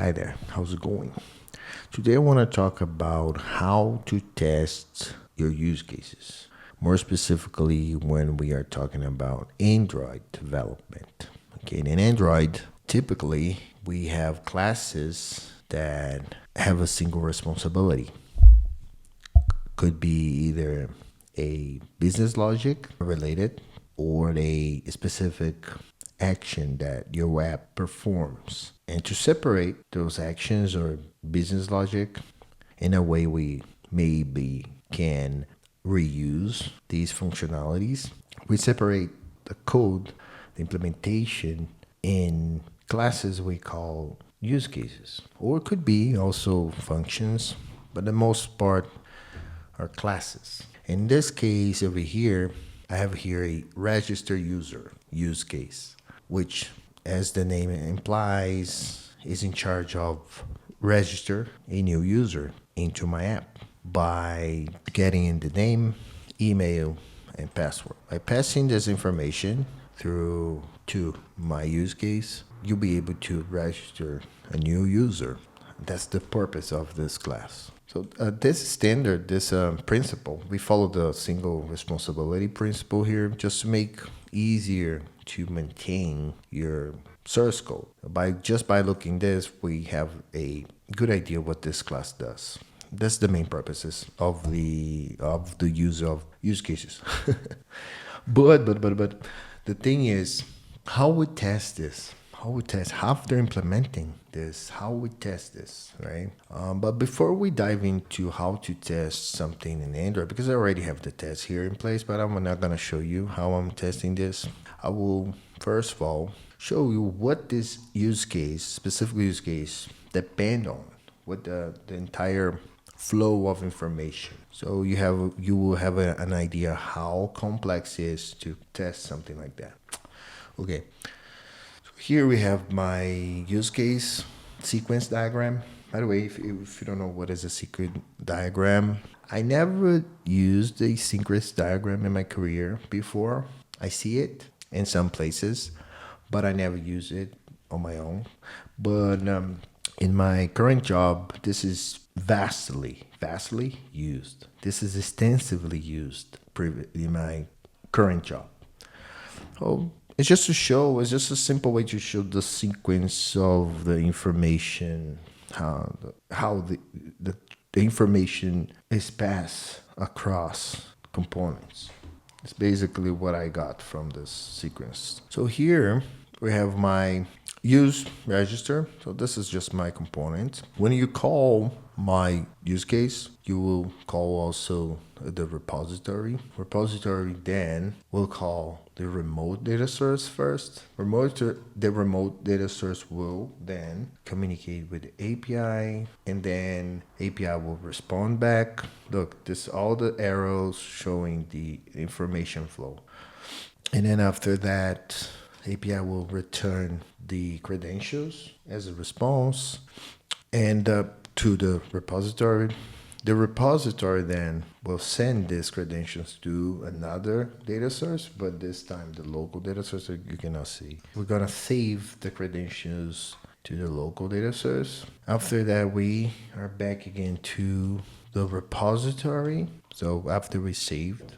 Hi there, how's it going? Today I want to talk about how to test your use cases. More specifically, when we are talking about Android development. Okay, in Android, typically we have classes that have a single responsibility. Could be either a business logic related or a specific action that your app performs. And to separate those actions or business logic in a way we maybe can reuse these functionalities, we separate the code, the implementation in classes we call use cases, or it could be also functions, but the most part are classes. In this case over here, I have here a register user use case, which, as the name implies, is in charge of register a new user into my app by getting in the name, email, and password. By passing this information through to my use case, you'll be able to register a new user. That's the purpose of this class. So this standard, this principle, we follow the single responsibility principle here just to make easier to maintain your source code. By looking this, we have a good idea what this class does. That's the main purposes of the use of use cases. but the thing is, how we test this? How we test after implementing this? How we test this, right? But before we dive into how to test something in Android, because I already have the test here in place, but I'm not gonna show you how I'm testing this. I will first of all show you what this use case, specific use case, depend on, what the entire flow of information. So you will have an idea how complex it is to test something like that. Okay. Here we have my use case sequence diagram. By the way, if you don't know what is a sequence diagram, I never used a sequence diagram in my career before. I see it in some places, but I never use it on my own. But in my current job, this is vastly used. This is extensively used in my current job. Oh, it's just a simple way to show the sequence of the information, how the information is passed across components. It's basically what I got from this sequence. So here we have my use register. So this is just my component. When you call my use case, you will call also the repository. Repository then will call the remote data source first. The remote data source will then communicate with the API, and then API will respond back. Look, this all the arrows showing the information flow. And then after that, API will return the credentials as a response and to the repository. The repository then will send these credentials to another data source, but this time the local data source that you cannot see. We're gonna save the credentials to the local data source. After that, we are back again to the repository. So after we saved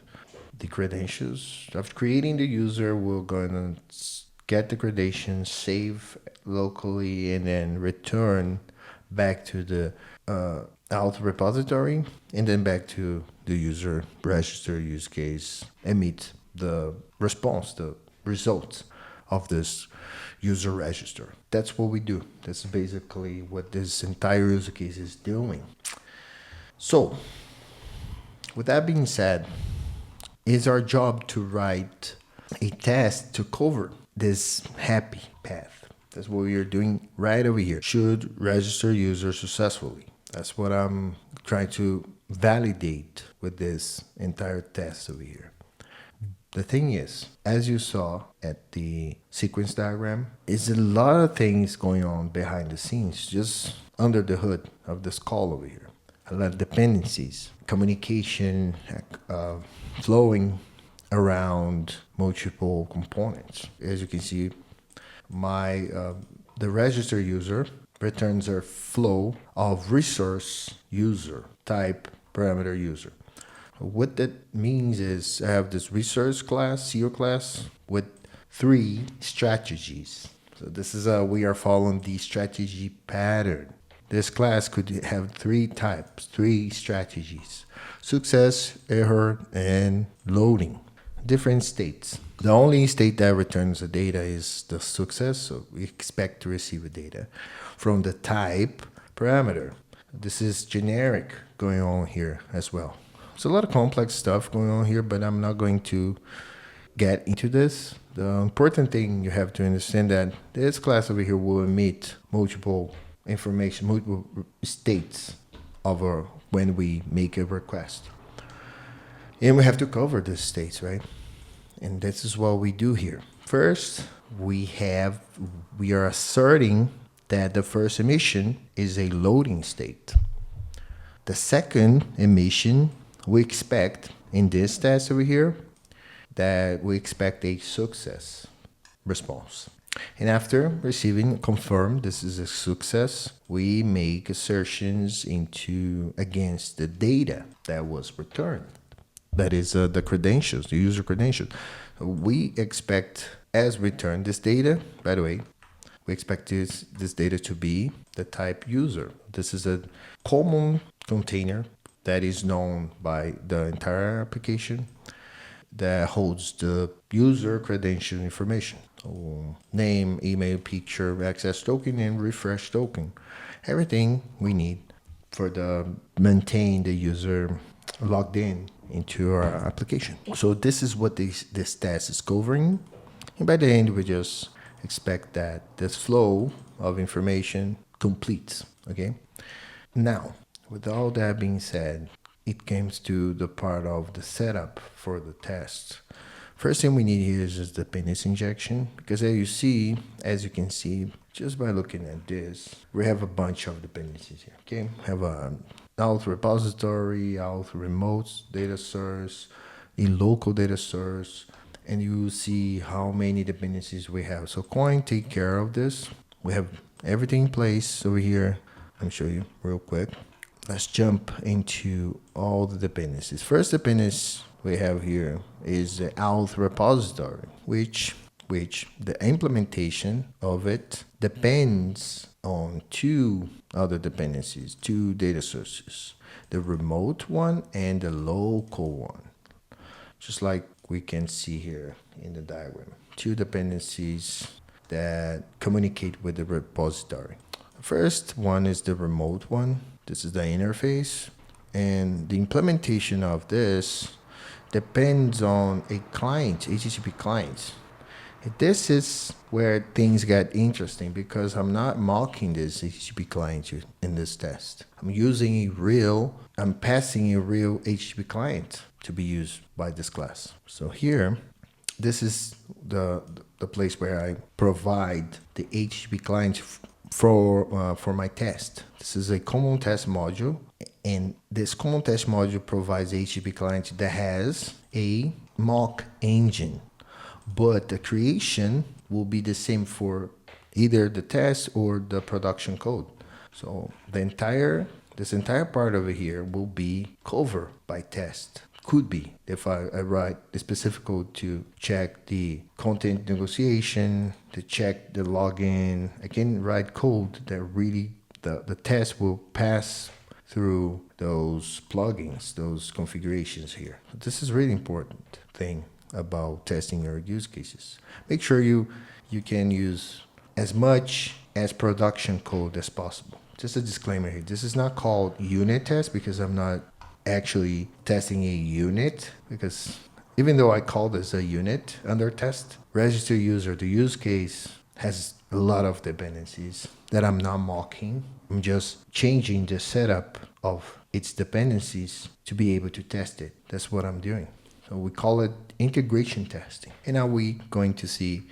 the credentials, after creating the user, we're gonna get the credentials, save locally, and then return back to the out repository, and then back to the user register use case, emit the response, the results of this user register. That's what we do. That's basically what this entire user case is doing. So, with that being said, it's our job to write a test to cover this happy path. That's what we are doing right over here. Should register user successfully. That's what I'm trying to validate with this entire test over here. The thing is, as you saw at the sequence diagram, is a lot of things going on behind the scenes, just under the hood of this call over here. A lot of dependencies, communication flowing around multiple components. As you can see, the register user returns a flow of resource user, type parameter user. What that means is I have this resource class, CEO class, with 3 strategies. So this is we are following the strategy pattern. This class could have 3 types, 3 strategies: success, error, and loading. Different states. The only state that returns the data is the success, so we expect to receive the data from the type parameter. This is generic going on here as well. There's a lot of complex stuff going on here, but I'm not going to get into this. The important thing you have to understand that this class over here will emit multiple information, multiple states of when we make a request. And we have to cover these states, right? And this is what we do here. First, we are asserting that the first emission is a loading state. The second emission, we expect in this test over here that we expect a success response. And after receiving confirm this is a success, we make assertions against the data that was returned. That is the credentials, the user credentials. We expect as return this data, by the way, we expect this data to be the type user. This is a common container that is known by the entire application that holds the user credential information. So name, email, picture, access token, and refresh token. Everything we need for maintain the user logged in into our application. So this is what this test is covering. And by the end, we just expect that this flow of information completes, okay? Now, with all that being said, it comes to the part of the setup for the test. First thing we need here is just dependency injection, because as you can see, just by looking at this, we have a bunch of dependencies here, okay? We have a auth repository, auth remote data source, a local data source, and you see how many dependencies we have. So Koin take care of this. We have everything in place over here. Let me show you real quick. Let's jump into all the dependencies. First dependency we have here is the auth repository, which the implementation of it depends on 2 other dependencies, 2 data sources, the remote one and the local one. Just like we can see here in the diagram, 2 dependencies that communicate with the repository. First one is the remote one. This is the interface, and the implementation of this depends on a client, HTTP client. This is where things get interesting, because I'm not mocking this HTTP client in this test. I'm passing a real HTTP client to be used by this class. So here, this is the place where I provide the HTTP client for my test. This is a common test module, and this common test module provides HTTP client that has a mock engine, but the creation will be the same for either the test or the production code. So this entire part over here will be covered by test. Could be if I write the specific code to check the content negotiation, to check the login. I can write code that really the test will pass through those plugins, those configurations here. This is really important thing about testing your use cases. Make sure you can use as much as production code as possible. Just a disclaimer here. This is not called unit test, because I'm not actually testing a unit, because even though I call this a unit under test, register user, the use case has a lot of dependencies that I'm not mocking. I'm just changing the setup of its dependencies to be able to test it. That's what I'm doing. So we call it integration testing. And now we're going to see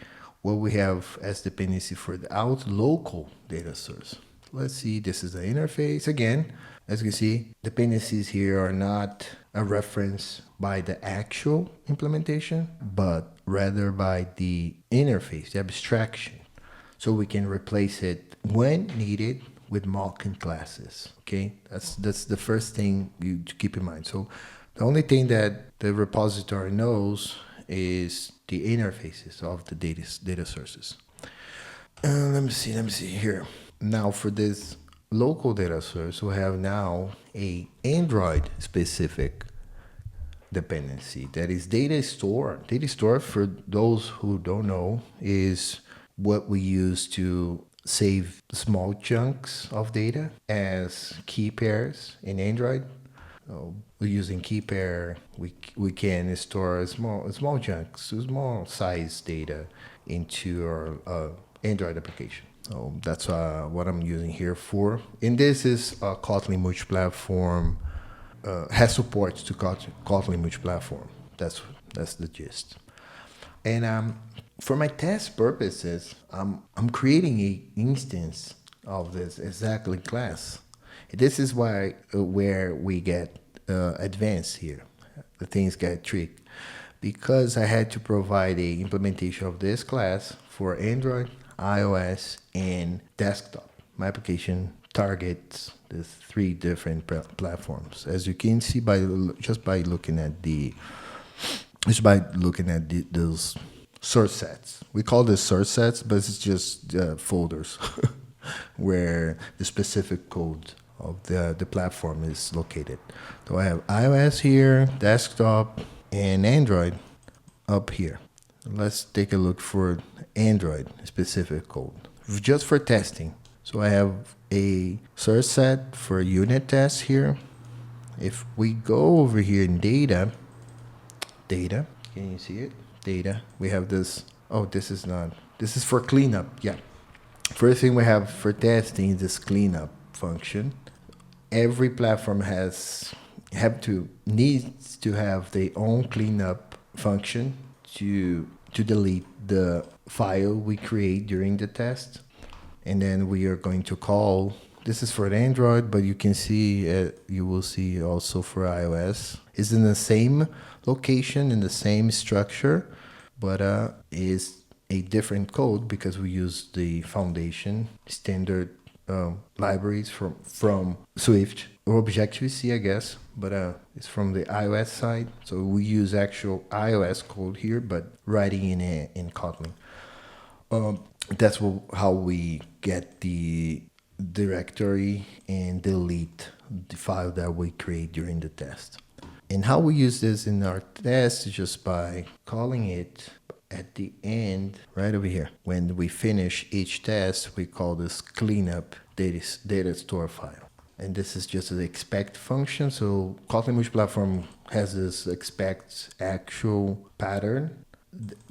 what we have as dependency for the out local data source. Let's see, this is the interface. Again, as you can see, dependencies here are not a reference by the actual implementation, but rather by the interface, the abstraction. so we can replace it when needed with mocking classes. Okay, that's the first thing you to keep in mind. So the only thing that the repository knows is the interfaces of the data sources. Let me see here. Now for this local data source, we have now a Android specific dependency that is DataStore. DataStore, for those who don't know, is what we use to save small chunks of data as key pairs in Android. We're using key pair. We can store small chunks, small size data into our Android application. So that's what I'm using here for. And this is Kotlin Multiplatform. Has support to Kotlin Multiplatform. That's the gist. And for my test purposes, I'm creating a instance of this exactly class. This is why where we get advanced here. The things get tricky because I had to provide a implementation of this class for Android, iOS, and desktop. My application targets the three different platforms, as you can see by looking at those source sets. We call this source sets, but it's just folders where the specific code of the platform is located. So I have iOS here, desktop, and Android up here. Let's take a look for Android specific code, just for testing. So I have a source set for unit tests here. If we go over here in data, can you see it? Data, we have this. Oh, this is for cleanup. Yeah. First thing we have for testing is this cleanup function. Every platform needs to have their own cleanup function to delete the file we create during the test. And then we are going to call, this is for Android, but you can see, you will see also for iOS. It's in the same location, in the same structure, but is a different code because we use the foundation standard libraries from Swift or Objective-C, I guess, but it's from the iOS side. So we use actual iOS code here, but writing in Kotlin. That's how we get the directory and delete the file that we create during the test. And how we use this in our test is just by calling it at the end, right over here. When we finish each test, we call this cleanup data store file. And this is just an expect function. So Kotlin Multiplatform has this expect actual pattern.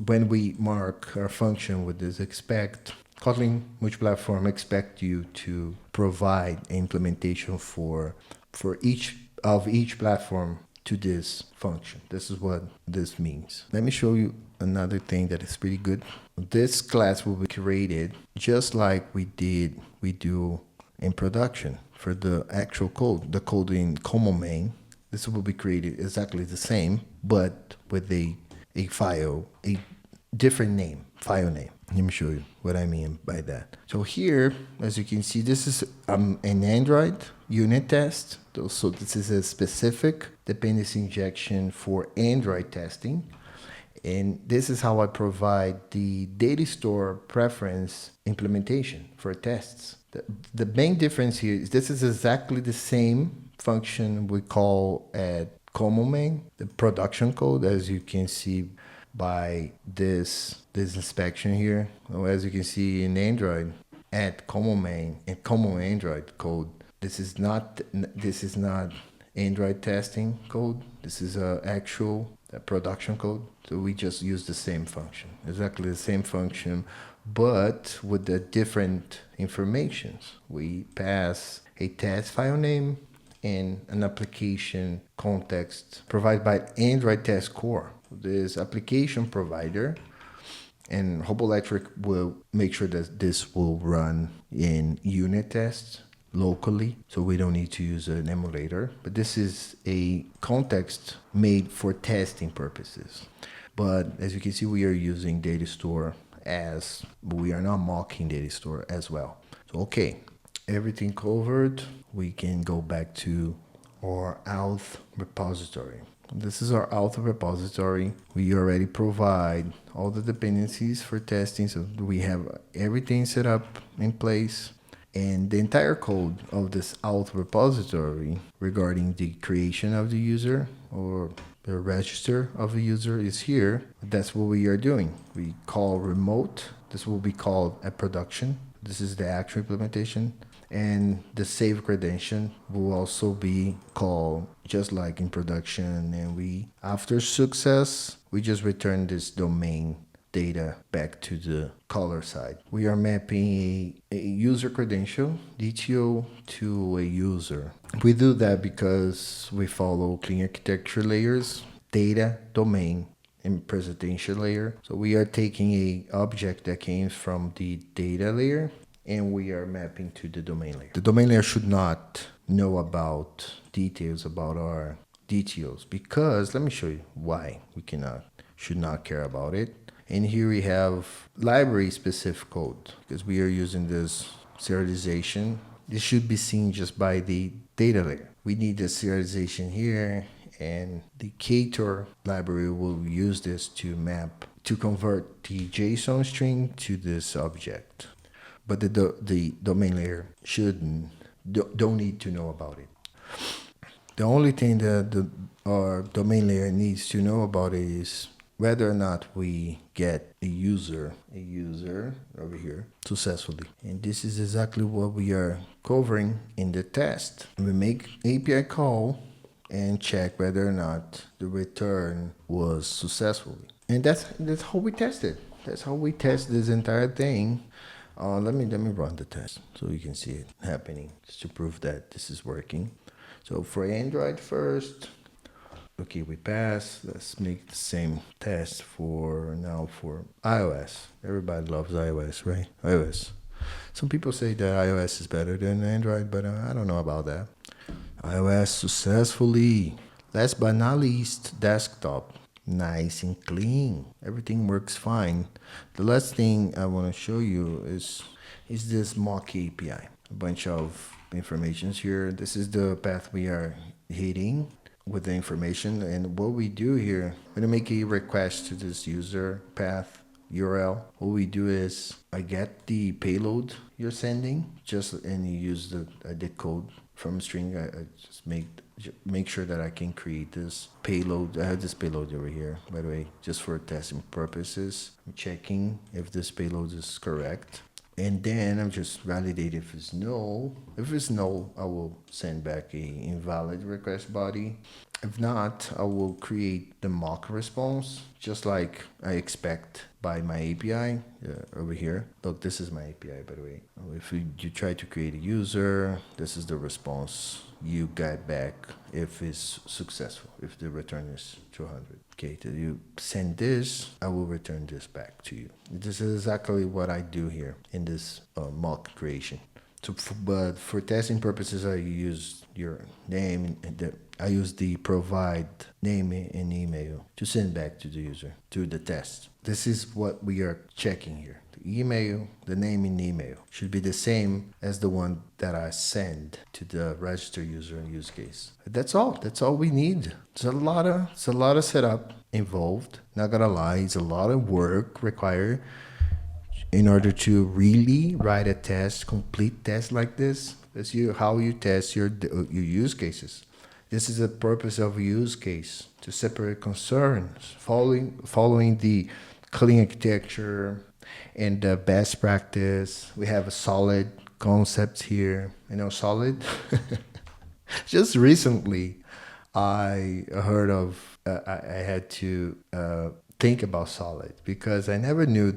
When we mark our function with this expect, Kotlin Multiplatform expect you to provide implementation for each platform to this function. This is what this means. Let me show you another thing that is pretty good. This class will be created just like we do in production for the actual code, the code in common main. This will be created exactly the same, but with a file, a different name, file name. Let me show you what I mean by that. So here, as you can see, this is an Android unit test. So this is a specific dependency injection for Android testing. And this is how I provide the DataStore preference implementation for tests. The main difference here is this is exactly the same function we call at common main, the production code, as you can see by this inspection here. So as you can see in Android, at common main and common Android code, this is not Android testing code. This is actual production code. So we just use the same function, exactly the same function, but with the different informations. We pass a test file name and an application context provided by Android Test Core. This application provider and Robolectric will make sure that this will run in unit tests locally, so we don't need to use an emulator. But this is a context made for testing purposes. But as you can see, we are using DataStore as we are not mocking DataStore as well. So, okay, everything covered. We can go back to our auth repository. This is our auth repository. We already provide all the dependencies for testing. So we have everything set up in place. And the entire code of this auth repository regarding the creation of the user or the register of a user is here. That's what we are doing. We call remote. This will be called a production. This is the actual implementation. And the save credential will also be called just like in production. And we, after success, we just return this domain data back to the caller side. We are mapping a user credential, DTO, to a user. We do that because we follow clean architecture layers, data, domain, and presentation layer. So we are taking a object that came from the data layer and we are mapping to the domain layer. The domain layer should not know about details about our DTOs because let me show you why we should not care about it. And here we have library specific code because we are using this serialization. This should be seen just by the data layer. We need the serialization here, and the Ktor library will use this to map, to convert the JSON string to this object. But the domain layer don't need to know about it. The only thing that our domain layer needs to know about it is whether or not we get a user over here successfully. And this is exactly what we are covering in the test. We make API call and check whether or not the return was successfully. And that's how we test it. That's how we test this entire thing. Let me run the test so you can see it happening, just to prove that this is working. So for Android first, okay, we pass. Let's make the same test for iOS. Everybody loves iOS, right? iOS. Some people say that iOS is better than Android, but I don't know about that. iOS successfully. Last but not least, desktop. Nice and clean. Everything works fine. The last thing I want to show you is this mock API. A bunch of informations here. This is the path we are hitting with the information, and what we do here, when I make a request to this user path URL, what we do is I get the payload you're sending, and you use the code from string. I just make sure that I can create this payload. I have this payload over here, by the way, just for testing purposes. I'm checking if this payload is correct. And then I'm just validate if it's null. If it's null, I will send back a invalid request body. If not, I will create the mock response, just like I expect by my API over here. Look, this is my API, by the way. If you try to create a user, this is the response you get back if it's successful, if the return is 200. Okay, so you send this, I will return this back to you. This is exactly what I do here in this mock creation. So, but for testing purposes, I use your name and I use the provide name and email to send back to the user to the test. This is what we are checking here. The email, the name and email should be the same as the one that I send to the register user and use case. That's all. That's all we need. It's a lot of setup involved. Not gonna lie, it's a lot of work required in order to really write a test, complete test like this. That's how you test your use cases. This is the purpose of a use case, to separate concerns, following the clean architecture and the best practice. We have a solid concept here. Solid. Just recently, I heard of. I had to think about solid because I never knew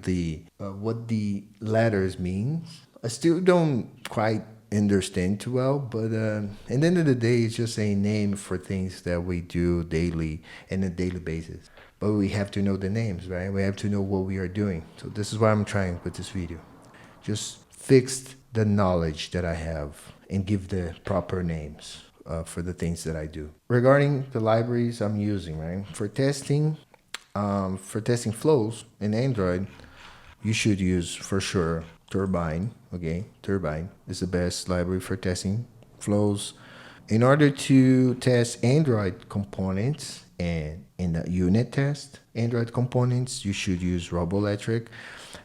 what the letters means. I still don't quite understand too well, but at the end of the day, it's just a name for things that we do daily and on a daily basis. But we have to know the names, right? We have to know what we are doing. So this is what I'm trying with this video. Just fix the knowledge that I have and give the proper names for the things that I do. Regarding the libraries I'm using, right? For testing flows in Android, you should use for sure Turbine. Okay, Turbine is the best library for testing flows. In order to test Android components and in the unit test Android components, you should use Robolectric.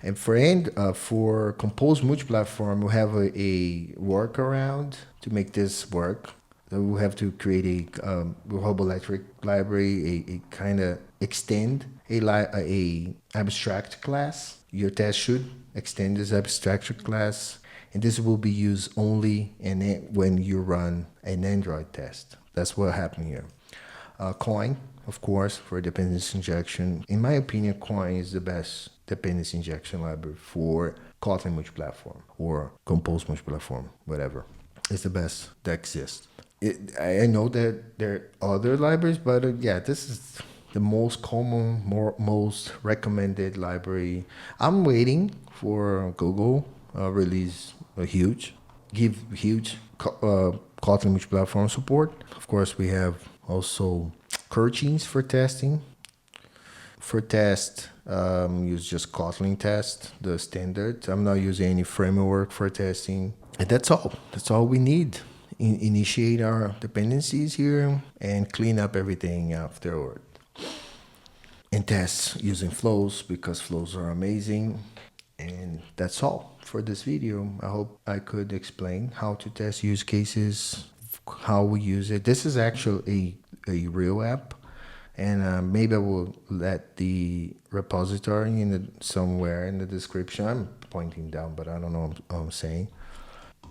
And for Compose Multiplatform, we have a workaround to make this work. So we have to create a Robolectric library, a kind of extend a abstract class. Your test should extend this abstract class, and this will be used only when you run an Android test. That's what happened here. Koin, of course, for dependency injection. In my opinion, Koin is the best dependency injection library for Kotlin Multiplatform or Compose Multiplatform, whatever. It's the best that exists. I know that there are other libraries, but yeah, this is the most common, most recommended library. I'm waiting for Google release give huge Kotlin multi-platform support. Of course, we have also coroutines for testing. For test, use just Kotlin test, the standard. I'm not using any framework for testing. And that's all. That's all we need. Initiate our dependencies here and clean up everything afterward. And test using flows because flows are amazing. And that's all for this video. I hope I could explain how to test use cases, how we use it. This is actually a real app. And maybe I will let the repository somewhere in the description. I'm pointing down, but I don't know what I'm saying.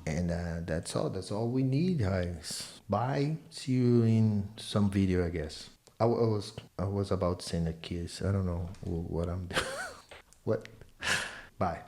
And that's all. That's all we need, guys. Bye. See you in some video, I guess. I was about to send a kiss. I don't know what I'm doing. What? Bye.